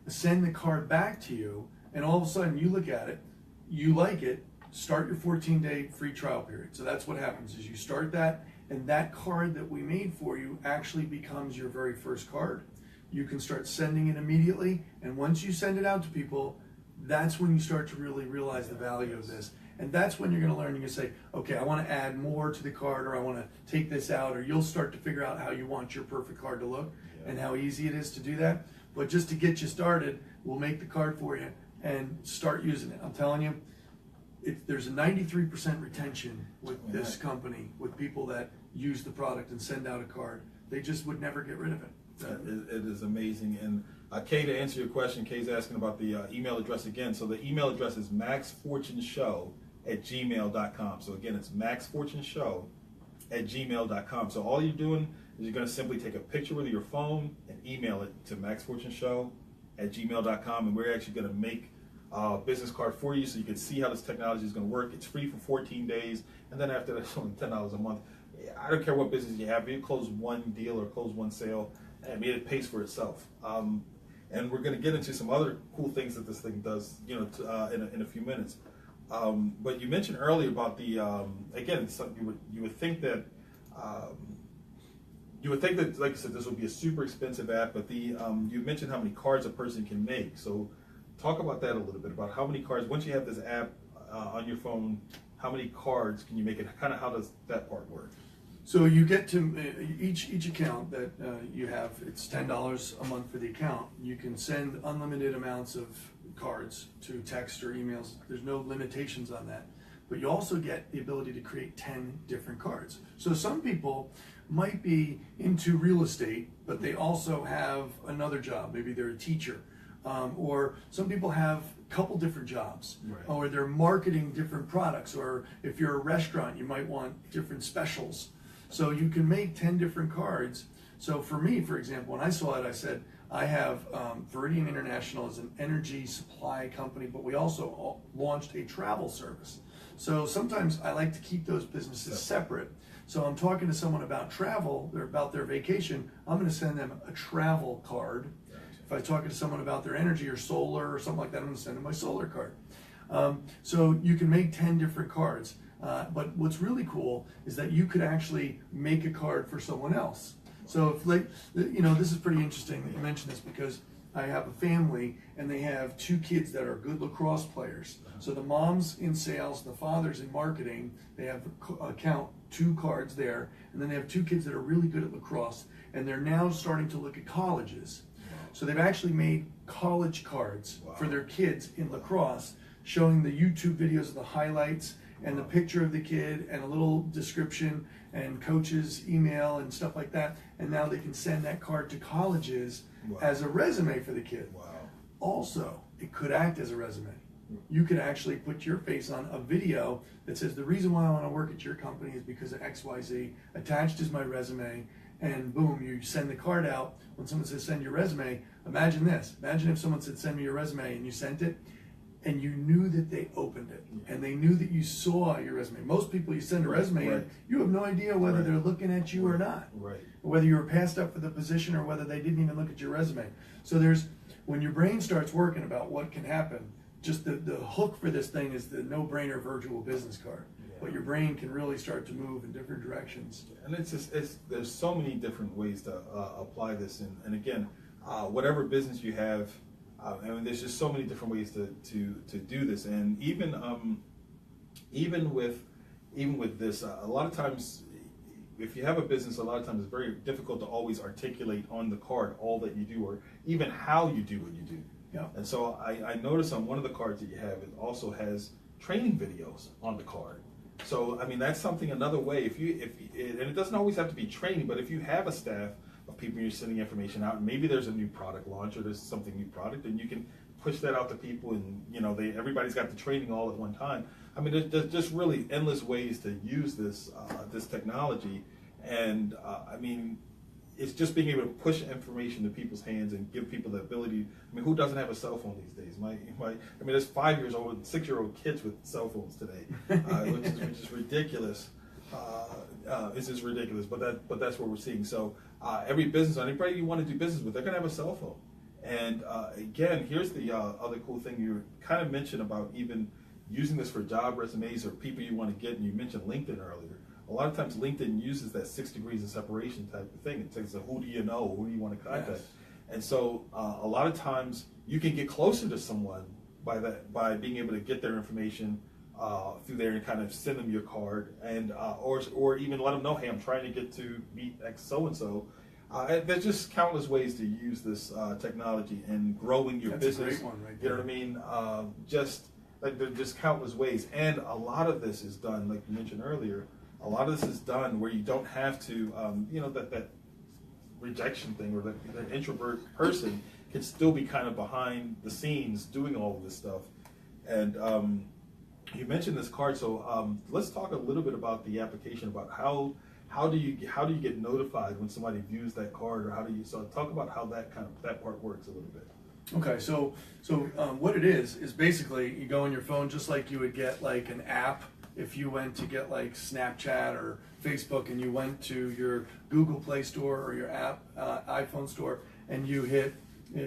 Send the card back to you, and all of a sudden you look at it, you like it, start your 14-day free trial period. So that's what happens is you start that, and that card that we made for you actually becomes your very first card. You can start sending it immediately, and once you send it out to people, that's when you start to really realize the value of this. And that's when you're going to learn. You're going to say, okay, I want to add more to the card, or I want to take this out, or you'll start to figure out how you want your perfect card to look and how easy it is to do that. But just to get you started, we'll make the card for you and start using it. I'm telling you, there's a 93% retention with this company, with people that use the product and send out a card. They just would never get rid of it. It is amazing. And Kay, to answer your question, Kay's asking about the email address again. So the email address is maxfortuneshow@gmail.com. So again, it's maxfortuneshow@gmail.com. So all you're doing is you're going to simply take a picture with your phone and email it to maxfortuneshow@gmail.com, and we're actually going to make a business card for you so you can see how this technology is going to work. It's free for 14 days, and then after that, it's only $10 a month. I don't care what business you have. If you close one deal or close one sale, I mean, it pays for itself. And we're going to get into some other cool things that this thing does, in a few minutes. But you mentioned earlier about the again, you would think that you would think that, like I said, this would be a super expensive app, but you mentioned how many cards a person can make. So talk about that a little bit, about how many cards, once you have this app on your phone, how many cards can you make, and kind of how does that part work? So you get to each account that you have, it's $10 a month for the account. You can send unlimited amounts of cards to text or emails. There's no limitations on that. But you also get the ability to create 10 different cards. So some people might be into real estate, but they also have another job. Maybe they're a teacher. Or some people have a couple different jobs, right, or they're marketing different products, or if you're a restaurant, you might want different specials. So you can make 10 different cards. So for me, for example, when I saw it, I said, I have Veridian International as an energy supply company, but we also launched a travel service. So sometimes I like to keep those businesses separate. So I'm talking to someone about travel, or about their vacation, I'm going to send them a travel card. If I'm talking to someone about their energy or solar or something like that, I'm going to send them my solar card. So you can make 10 different cards. But what's really cool is that you could actually make a card for someone else. So if, like, this is pretty interesting that you mentioned this, because I have a family and they have 2 kids that are good lacrosse players. So the mom's in sales, the father's in marketing. They have account 2 cards there, and then they have 2 kids that are really good at lacrosse, and they're now starting to look at colleges. So they've actually made college cards for their kids in lacrosse, showing the YouTube videos of the highlights and the picture of the kid and a little description and coach's email and stuff like that. And now they can send that card to colleges as a resume for the kid. Also, it could act as a resume. You could actually put your face on a video that says, the reason why I want to work at your company is because of XYZ. Attached is my resume, and boom, you send the card out. When someone says send your resume, imagine this. Imagine if someone said send me your resume and you sent it, and you knew that they opened it, and they knew that you saw your resume. Most people, you send a resume in, you have no idea whether they're looking at you or not. Or whether you were passed up for the position or whether they didn't even look at your resume. So when your brain starts working about what can happen, just the hook for this thing is the no-brainer virtual business card. But your brain can really start to move in different directions. And there's so many different ways to apply this. And again, whatever business you have, I mean, there's just so many different ways to do this. And even with this, a lot of times, if you have a business, a lot of times it's very difficult to always articulate on the card all that you do, or even how you do what you do. And so I noticed on one of the cards that you have, it also has training videos on the card. So I mean, that's something, another way. And it doesn't always have to be training, but if you have a staff of people you're sending information out, and maybe there's a new product launch or there's something new product, and you can push that out to people, and everybody's got the training all at one time. I mean, there's just really endless ways to use this technology, and I mean, it's just being able to push information to people's hands and give people the ability. I mean, who doesn't have a cell phone these days? I mean, there's 5-year-old and 6-year-old kids with cell phones today, which is ridiculous. This is ridiculous, but that's what we're seeing. So every business, anybody you want to do business with, they're going to have a cell phone. And again, here's the other cool thing you kind of mentioned about even using this for job resumes or people you want to get. And you mentioned LinkedIn earlier. A lot of times LinkedIn uses that 6 degrees of separation type of thing. It says, who do you know? Who do you want to contact? Yes. And so a lot of times you can get closer to someone by being able to get their information through there and kind of send them your card, and or even let them know, hey, I'm trying to get to meet X so-and-so. There's just countless ways to use this technology and growing your business. A great one right there. You know what I mean? There's just countless ways. And a lot of this is done, like you mentioned earlier, a lot of this is done where you don't have to, that rejection thing, or that introvert person can still be kind of behind the scenes doing all of this stuff. And you mentioned this card, so let's talk a little bit about the application, about how do you get notified when somebody views that card, or so talk about how that part works a little bit. Okay, so what it is basically you go on your phone just like you would get like an app. If you went to get like Snapchat or Facebook, and you went to your Google Play Store or your app iPhone store, and you hit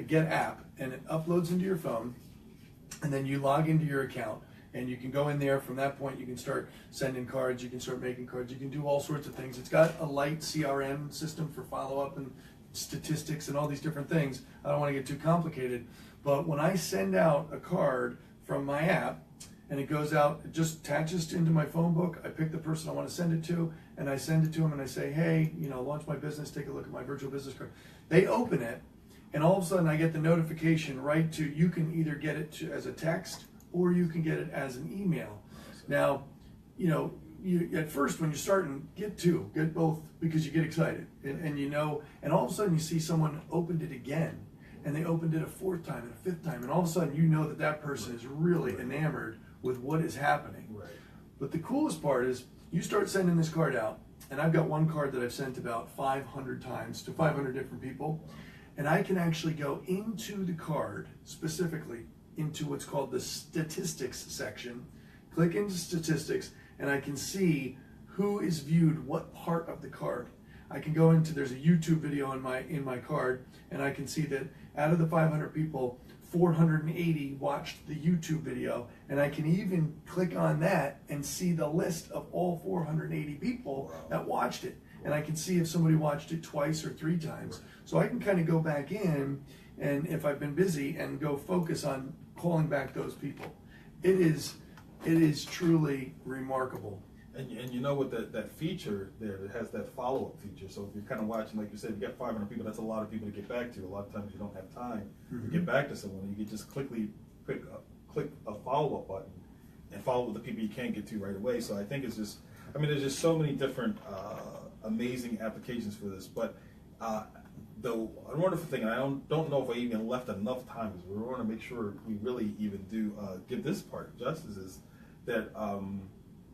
get app, and it uploads into your phone, and then you log into your account, And you can go in there from that point, you can start sending cards, you can start making cards, you can do all sorts of things. It's got a light CRM system for follow-up and statistics and all these different things. I don't want to get too complicated, but when I send out a card from my app and it goes out, it just attaches into my phone book, I pick the person I want to send it to and I send it to them and I say, hey, launch my business, take a look at my virtual business card. They open it and all of a sudden I get the notification right to, you can either get it as a text or you can get it as an email. Now, you at first when you're starting, get both, because you get excited and all of a sudden you see someone opened it again and they opened it a fourth time and a fifth time, and all of a sudden you know that person is really enamored with what is happening. Right. But the coolest part is you start sending this card out, and I've got one card that I've sent about 500 times to 500 different people, and I can actually go into the card, specifically into what's called the statistics section, click into statistics, and I can see who is viewed what part of the card. I can go into, there's a YouTube video in my card, and I can see that out of the 500 people, 480 watched the YouTube video, and I can even click on that and see the list of all 480 people that watched it. And I can see if somebody watched it twice or 3 times. So I can kind of go back in, and if I've been busy, and go focus on calling back those people. It is truly remarkable. And you know what, that feature there, it has that follow-up feature. So if you're kind of watching, like you said, you got 500 people, that's a lot of people to get back to. A lot of times you don't have time to get back to someone. You can just click a follow-up button and follow with the people you can't get to right away. So I think it's just, there's just so many different amazing applications for this. But the wonderful thing, and I don't know if I even left enough time, because we want to make sure we really even do give this part justice, is that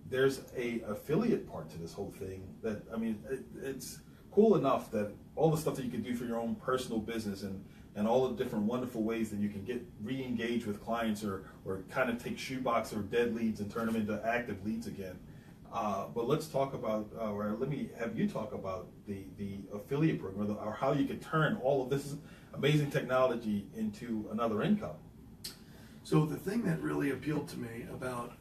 there's a affiliate part to this whole thing that, it's cool enough that all the stuff that you can do for your own personal business and all the different wonderful ways that you can get re-engage with clients or kind of take shoebox or dead leads and turn them into active leads again. But let's talk about, or let me have you talk about the affiliate program, or how you can turn all of this amazing technology into another income. So the thing that really appealed to me about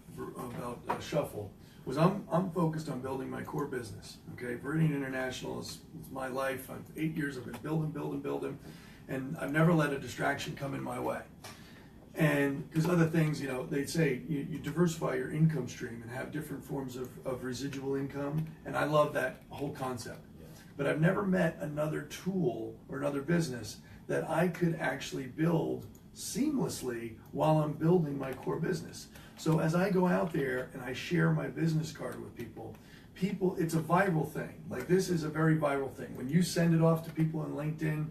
Shuffle was I'm focused on building my core business. Okay, Viridian International is my life. 8 years I've been building, and I've never let a distraction come in my way. And because other things, they'd say you diversify your income stream and have different forms of residual income, and I love that whole concept. But I've never met another tool or another business that I could actually build seamlessly while I'm building my core business. So as I go out there and I share my business card with people, it's a viral thing. Like, this is a very viral thing. When you send it off to people on LinkedIn,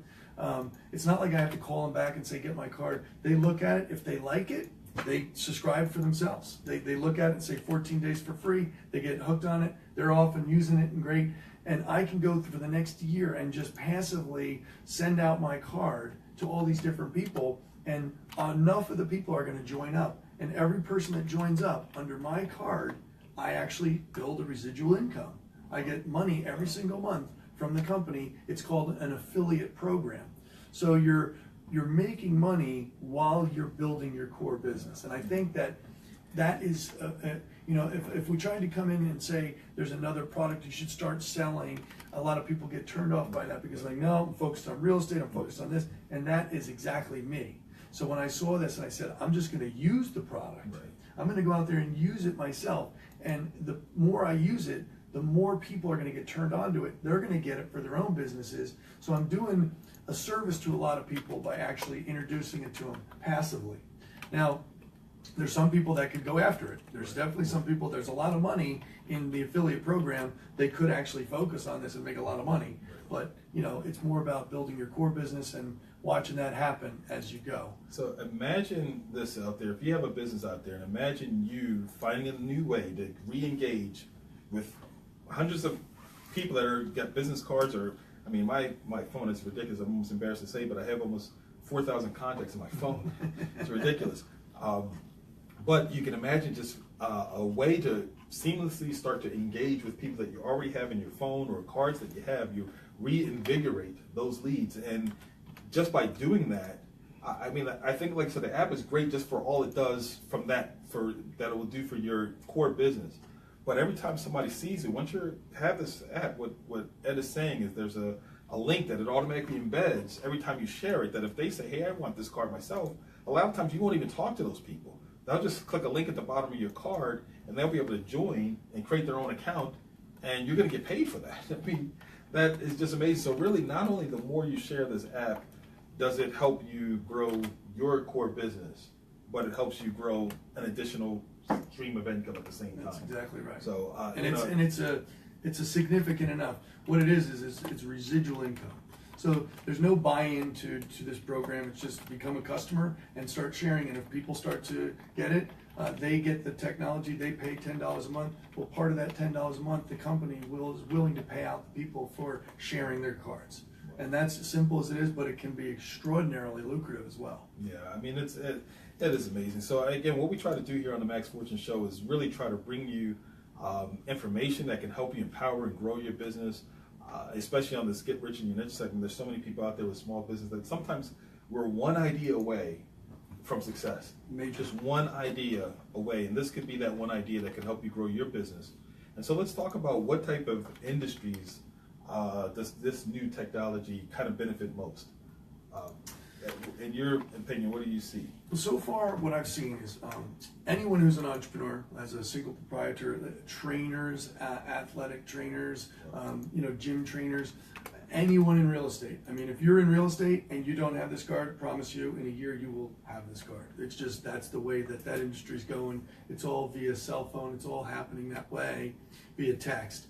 it's not like I have to call them back and say, get my card. They look at it. If they like it, they subscribe for themselves. They look at it and say 14 days for free. They get hooked on it. They're off and using it and great. And I can go through the next year and just passively send out my card to all these different people, and enough of the people are going to join up. And every person that joins up under my card, I actually build a residual income. I get money every single month from the company. It's called an affiliate program. So you're making money while you're building your core business. And I think that is, if we try to come in and say there's another product you should start selling, a lot of people get turned off by that, because no, I'm focused on real estate, I'm focused on this, and that is exactly me. So when I saw this, and I said, I'm just going to use the product. Right. I'm going to go out there and use it myself. And the more I use it, the more people are going to get turned on to it. They're going to get it for their own businesses. So I'm doing a service to a lot of people by actually introducing it to them passively. Now, there's some people that could go after it. There's definitely some people, there's a lot of money in the affiliate program. They could actually focus on this and make a lot of money. But, it's more about building your core business and watching that happen as you go. So imagine this out there. If you have a business out there, and imagine you finding a new way to re-engage with hundreds of people that got business cards, or, my phone is ridiculous. I'm almost embarrassed to say, but I have almost 4,000 contacts in my phone. It's ridiculous. But you can imagine just a way to seamlessly start to engage with people that you already have in your phone, or cards that you have. You reinvigorate those leads, and just by doing that, I mean, I think, like I said, the app is great just for all it does from that it will do for your core business. But every time somebody sees it, once you have this app, what Ed is saying is there's a link that it automatically embeds every time you share it, that if they say, hey, I want this card myself, a lot of times you won't even talk to those people. They'll just click a link at the bottom of your card, and they'll be able to join and create their own account, and you're going to get paid for that. I mean, that is just amazing. So really, not only the more you share this app, does it help you grow your core business, but it helps you grow an additional stream of income at the same time. That's exactly right. So it's a significant enough. What it is it's residual income. So there's no buy-in to this program. It's just become a customer and start sharing. And if people start to get it, they get the technology. They pay $10 a month. Well, part of that $10 a month, the company is willing to pay out the people for sharing their cards. And that's as simple as it is, but it can be extraordinarily lucrative as well. Yeah, I mean, it is amazing. So again, what we try to do here on the Max Fortune Show is really try to bring you information that can help you empower and grow your business, especially on this Get Rich in Your Niche segment. There's so many people out there with small business that sometimes we're one idea away from success. Just one idea away, and this could be that one idea that can help you grow your business. And so let's talk about what type of industries does this new technology kind of benefit most? In your opinion, what do you see? So far, what I've seen is anyone who's an entrepreneur, as a single proprietor, trainers, athletic trainers, gym trainers, anyone in real estate. I mean, if you're in real estate and you don't have this card, I promise you, in a year you will have this card. It's just, that's the way that industry's going. It's all via cell phone. It's all happening that way, via text.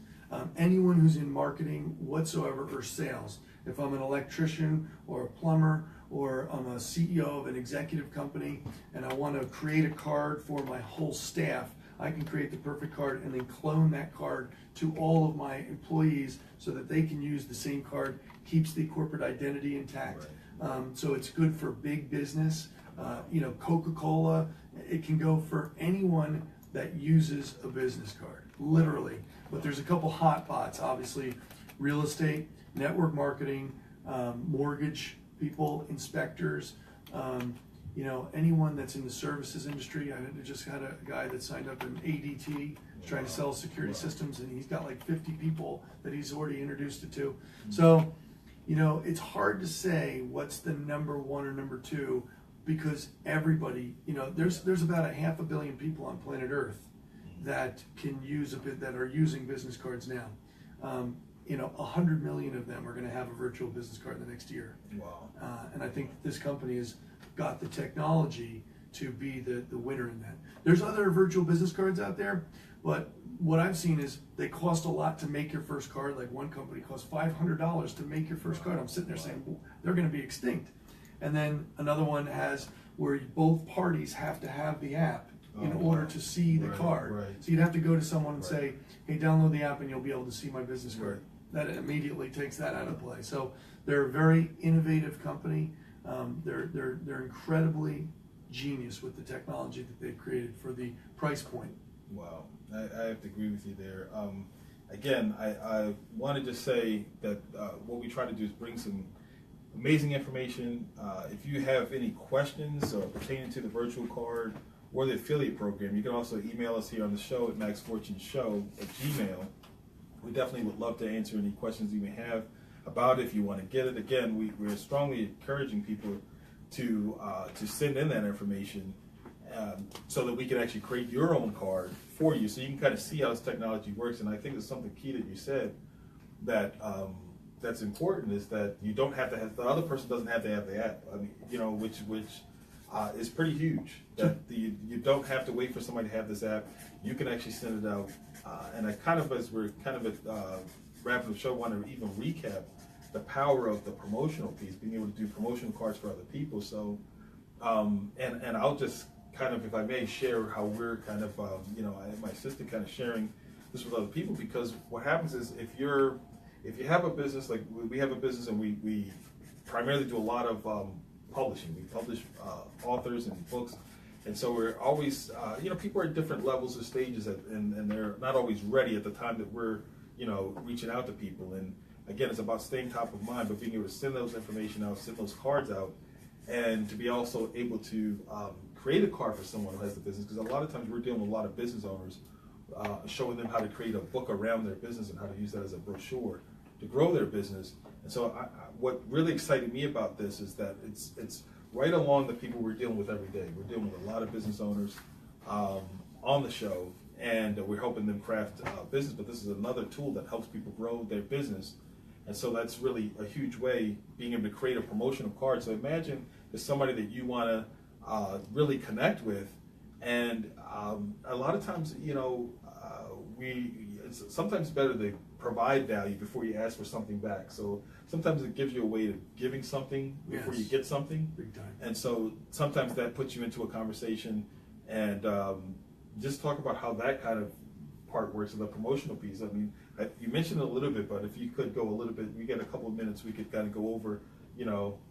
Anyone who's in marketing whatsoever or sales, if I'm an electrician or a plumber or I'm a CEO of an executive company and I want to create a card for my whole staff, I can create the perfect card and then clone that card to all of my employees so that they can use the same card, keeps the corporate identity intact. Right. So it's good for big business. Coca-Cola, it can go for anyone that uses a business card, literally. But there's a couple hot spots, obviously, real estate, network marketing, mortgage people, inspectors, anyone that's in the services industry. I just had a guy that signed up in ADT, trying to sell security systems, and he's got like 50 people that he's already introduced it to. So, it's hard to say what's the number one or number two, because everybody, there's about 500 million people on planet Earth that can use that are using business cards now. 100 million of them are going to have a virtual business card in the next year. Wow. And I think this company has got the technology to be the winner in that. There's other virtual business cards out there, but what I've seen is they cost a lot to make your first card. Like one company costs $500 to make your first card. I'm sitting there saying, well, they're going to be extinct. And then another one has where both parties have to have the app in order to see the card. Right. So you'd have to go to someone and say, hey, download the app and you'll be able to see my business card. That immediately takes that out of play. So they're a very innovative company. They're incredibly genius with the technology that they've created for the price point. Wow, I have to agree with you there. Again, I wanted to say that what we try to do is bring some amazing information. If you have any questions pertaining to the virtual card or the affiliate program, you can also email us here on the show at maxfortuneshow@gmail.com. We definitely would love to answer any questions you may have about it if you want to get it. Again, we're strongly encouraging people to send in that information so that we can actually create your own card for you, so you can kind of see how this technology works. And I think there's something key that you said that that's important, is that you don't have to have, the other person doesn't have to have the app. I mean, which is pretty huge. That you don't have to wait for somebody to have this app. You can actually send it out. And I kind of, as we're kind of wrapping the show, want to even recap the power of the promotional piece, being able to do promotional cards for other people. So, and I'll just kind of, if I may, share how we're kind of, my assistant kind of sharing this with other people, because what happens is if you have a business, like we have a business, and we primarily do a lot of publishing. We publish authors and books. And so we're always, people are at different levels or stages, and they're not always ready at the time that we're, reaching out to people. And again, it's about staying top of mind, but being able to send those information out, send those cards out, and to be also able to create a card for someone who has the business, because a lot of times we're dealing with a lot of business owners, showing them how to create a book around their business and how to use that as a brochure to grow their business. And so what really excited me about this is that it's right along the people we're dealing with every day. We're dealing with a lot of business owners on the show, and we're helping them craft business, but this is another tool that helps people grow their business. And so that's really a huge way, being able to create a promotional card. So imagine there's somebody that you want to really connect with, and a lot of times, it's sometimes better to provide value before you ask for something back. So sometimes it gives you a way of giving something before you get something. Big time. And so sometimes that puts you into a conversation, and just talk about how that kind of part works in the promotional piece. I mean, you mentioned it a little bit, but if you could go a little bit, we get a couple of minutes, we could kind of go over,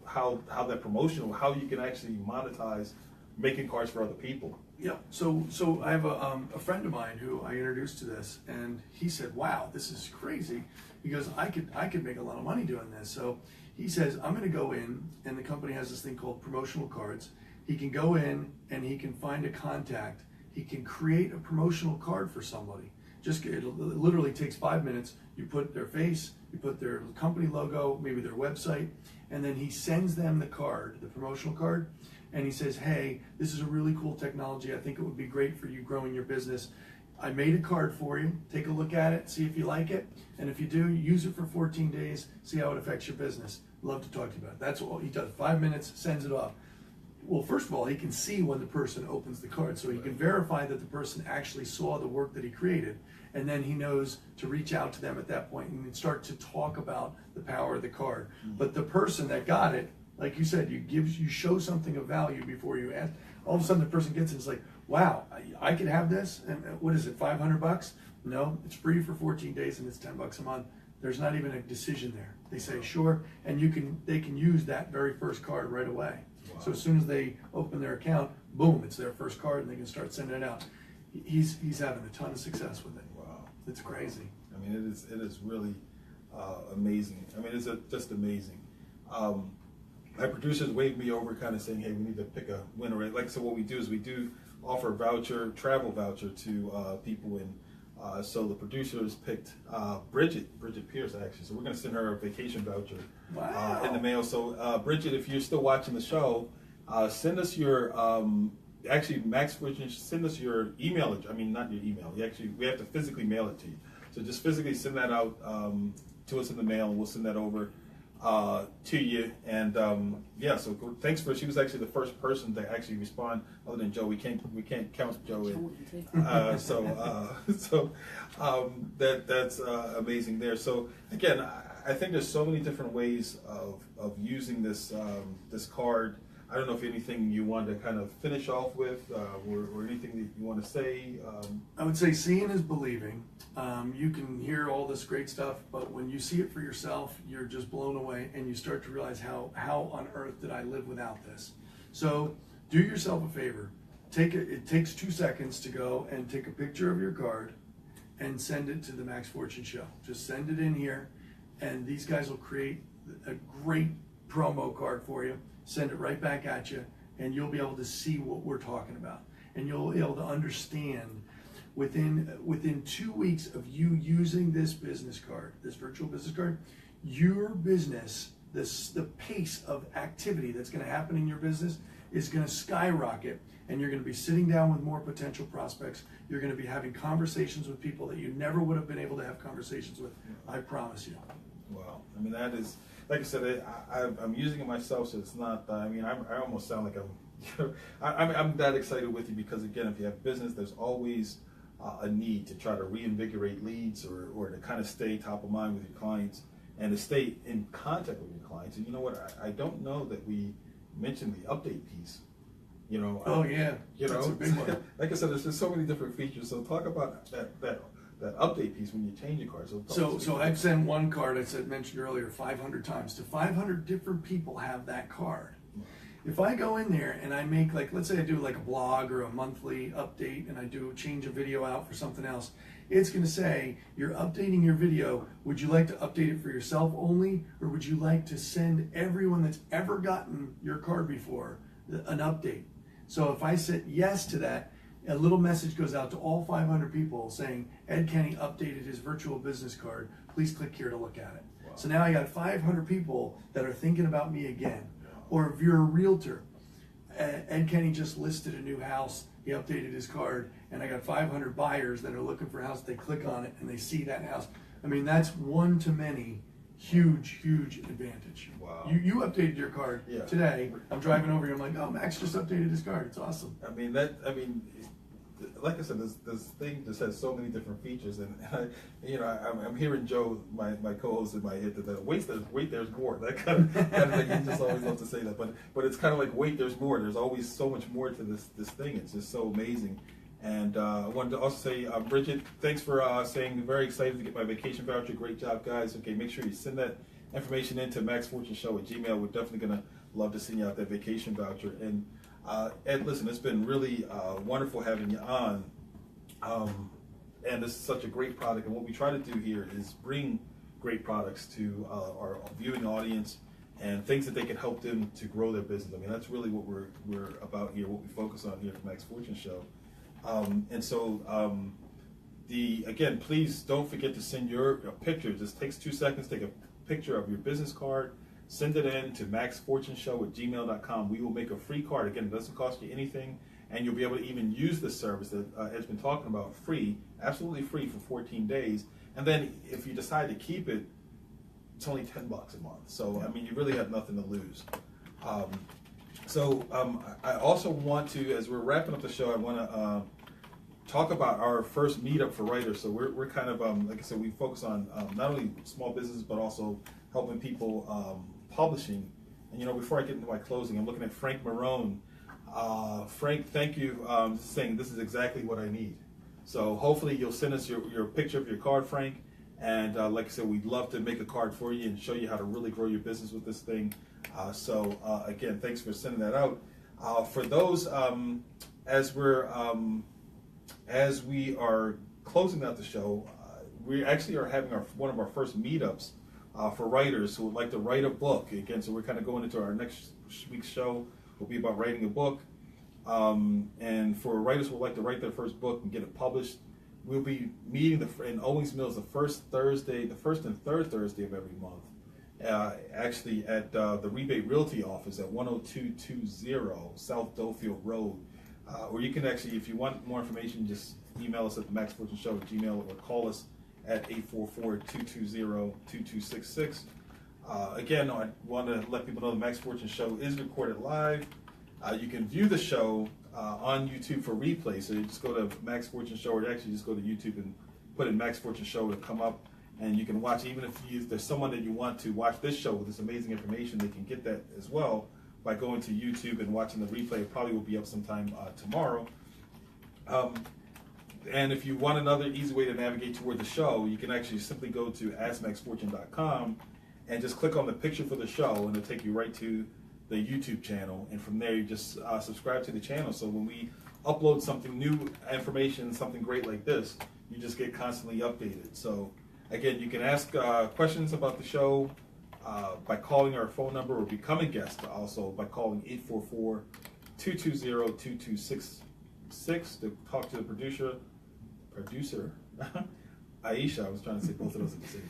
how that promotional, how you can actually monetize making cards for other people. Yeah. So I have a friend of mine who I introduced to this, and he said, "Wow, this is crazy." He goes, "I could make a lot of money doing this." So he says, "I'm going to go in, and the company has this thing called promotional cards. He can go in and he can find a contact. He can create a promotional card for somebody. It literally takes 5 minutes. You put their face, you put their company logo, maybe their website, and then he sends them the card, the promotional card, and he says, 'Hey, this is a really cool technology. I think it would be great for you growing your business. I made a card for you. Take a look at it, see if you like it, and if you do, use it for 14 days, see how it affects your business. Love to talk to you about it.'" That's all he does. 5 minutes, sends it off. Well, first of all, he can see when the person opens the card, so he can verify that the person actually saw the work that he created, and then he knows to reach out to them at that point and start to talk about the power of the card. But the person that got it, like you said, you show something of value before you ask. All of a sudden, the person gets it. It's like, "Wow, I could have this." And what is it? $500? No, it's free for 14 days, and it's $10 a month. There's not even a decision there. They say sure, and they can use that very first card right away. Wow. So as soon as they open their account, boom, it's their first card, and they can start sending it out. He's having a ton of success with it. Wow, it's crazy. I mean, it is really amazing. I mean, it's just amazing. My producers waved me over, kind of saying, "Hey, we need to pick a winner." Like, so what we do is we do offer a travel voucher to people, and so the producers picked Bridget Pierce, actually. So we're going to send her a vacation voucher in the mail. So Bridget, if you're still watching the show, send us your actually, Max Fortune, send us your email. I mean, not your email. We have to physically mail it to you. So just physically send that out to us in the mail, and we'll send that over to you. And so thanks she was actually the first person to actually respond, other than Joe. We can't count Joe in. That's amazing there. So again, I think there's so many different ways of using this card. I don't know if anything you want to kind of finish off with, or anything that you want to say. I would say seeing is believing. You can hear all this great stuff, but when you see it for yourself, you're just blown away, and you start to realize how on earth did I live without this? So do yourself a favor. It takes 2 seconds to go and take a picture of your card and send it to the Max Fortune Show. Just send it in here, and these guys will create a great promo card for you. Send it right back at you, and you'll be able to see what we're talking about, and you'll be able to understand within 2 weeks of you using this business card, this virtual business card, your business, the pace of activity that's going to happen in your business is going to skyrocket, and you're going to be sitting down with more potential prospects. You're going to be having conversations with people that you never would have been able to have conversations with. I promise you. Wow. I mean, that is, like I said, I'm using it myself, so it's not, I mean, I almost sound like I'm that excited with you, because again, if you have business, there's always a need to try to reinvigorate leads, or to kind of stay top of mind with your clients, and to stay in contact with your clients. And you know what, I don't know that we mentioned the update piece. Oh yeah, that's a big one. Like I said, there's just so many different features. So talk about that update piece when you change your card. So I've sent one card, mentioned earlier, 500 times to 500 different people have that card. If I go in there and I make, like, let's say I do like a blog or a monthly update, and I do change a video out for something else, it's going to say, you're updating your video. Would you like to update it for yourself only, or would you like to send everyone that's ever gotten your card before an update? So if I said yes to that, a little message goes out to all 500 people saying, Ed Kenny updated his virtual business card. Please click here to look at it. Wow. So now I got 500 people that are thinking about me again. Or if you're a realtor, Ed Kenny just listed a new house. He updated his card, and I got 500 buyers that are looking for a house. They click on it and they see that house. I mean, that's one to many. Huge advantage. Wow. You updated your card today. I'm driving over here. I'm like, oh, Max just updated his card. It's awesome. I mean, like I said, this thing just has so many different features, and I'm hearing Joe, my co-host, in my head that wait, there's more. That kind of thing. He just always loves to say that, but it's kind of like, wait, there's more. There's always so much more to this thing. It's just so amazing. And I wanted to also say, Bridget, thanks for saying very excited to get my vacation voucher. Great job, guys. Okay, make sure you send that information in to maxfortuneshow@gmail.com. We're definitely gonna love to send you out that vacation voucher. And Ed, listen, it's been really wonderful having you on. And this is such a great product. And what we try to do here is bring great products to our viewing audience and things that they can help them to grow their business. I mean, that's really what we're about here, what we focus on here at the Max Fortune Show. Again, please don't forget to send your picture. It just takes 2 seconds. Take a picture of your business card, send it in to maxfortuneshow@gmail.com. We will make a free card. Again, it doesn't cost you anything, and you'll be able to even use the service that Ed's been talking about, free, absolutely free for 14 days. And then if you decide to keep it, it's only $10 a month. So, I mean, you really have nothing to lose. I also want to, as we're wrapping up the show, I want to talk about our first meetup for writers. So we're kind of, like I said, we focus on not only small businesses, but also helping people publishing. And, before I get into my closing, I'm looking at Frank Marone. Frank, thank you, saying this is exactly what I need. So hopefully you'll send us your picture of your card, Frank. And like I said, we'd love to make a card for you and show you how to really grow your business with this thing. Again, thanks for sending that out. For those, as we are closing out the show, we actually are having one of our first meetups for writers who would like to write a book. Again, so we're kind of going into our next week's show. Will be about writing a book. And for writers who would like to write their first book and get it published, we'll be meeting in Owings Mills the first and third Thursday of every month. Actually at the Rebate Realty office at 10220 South Dowfield Road. Or you can actually, if you want more information, just email us at the maxfortuneshow@gmail.com or call us at 844-220-2266. Again, I want to let people know the Max Fortune Show is recorded live. You can view the show on YouTube for replay. So you just go to Max Fortune Show, or actually just go to YouTube and put in Max Fortune Show to come up, and you can watch. Even if there's someone that you want to watch this show with this amazing information, they can get that as well by going to YouTube and watching the replay. It probably will be up sometime tomorrow. And if you want another easy way to navigate toward the show, you can actually simply go to AskMaxFortune.com and just click on the picture for the show, and it'll take you right to the YouTube channel. And from there, you just subscribe to the channel. So when we upload something new, information, something great like this, you just get constantly updated. So again, you can ask questions about the show by calling our phone number, or become a guest also by calling 844-220-2266 to talk to the producer. Aisha, I was trying to say both of those at the same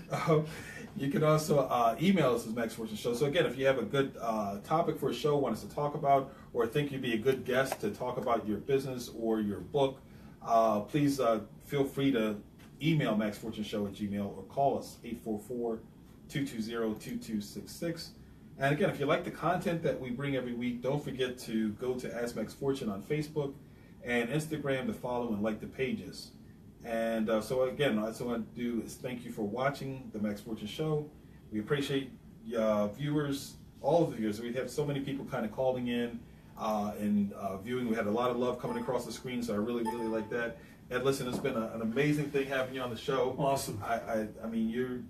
time. You can also email us at Max Fortune Show. So again, if you have a good topic for a show, want us to talk about, or think you'd be a good guest to talk about your business or your book, please feel free to email maxfortuneshow@gmail.com or call us 844-220-2266. And again, if you like the content that we bring every week, don't forget to go to Ask Max Fortune on Facebook and Instagram to follow and like the pages. And so again, what I want to do is thank you for watching the Max Fortune Show. We appreciate viewers, all of the viewers. We have so many people kind of calling in and viewing. We had a lot of love coming across the screen, so I really, really like that. Ed, listen, it's been an amazing thing having you on the show. Awesome. I mean, you're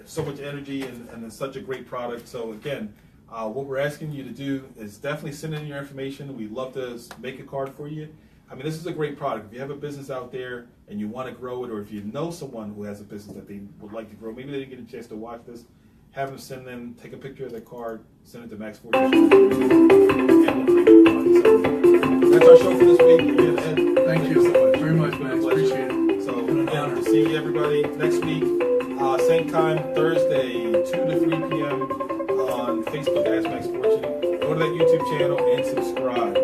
so much energy and it's such a great product. So again, What we're asking you to do is definitely send in your information. We'd love to make a card for you. I mean, this is a great product. If you have a business out there and you want to grow it, or if you know someone who has a business that they would like to grow, maybe they didn't get a chance to watch this, have them send in, take a picture of their card, send it to Max Fortune. And we'll create a card. So that's our show for this week. Again, Ed, Thank you so much. Very much, Max. Appreciate it. So Been an again, honor. we'll see everybody next week, same time, Thursday, 2 to 3 p.m. on Facebook as Max Fortune. Go to that YouTube channel and subscribe.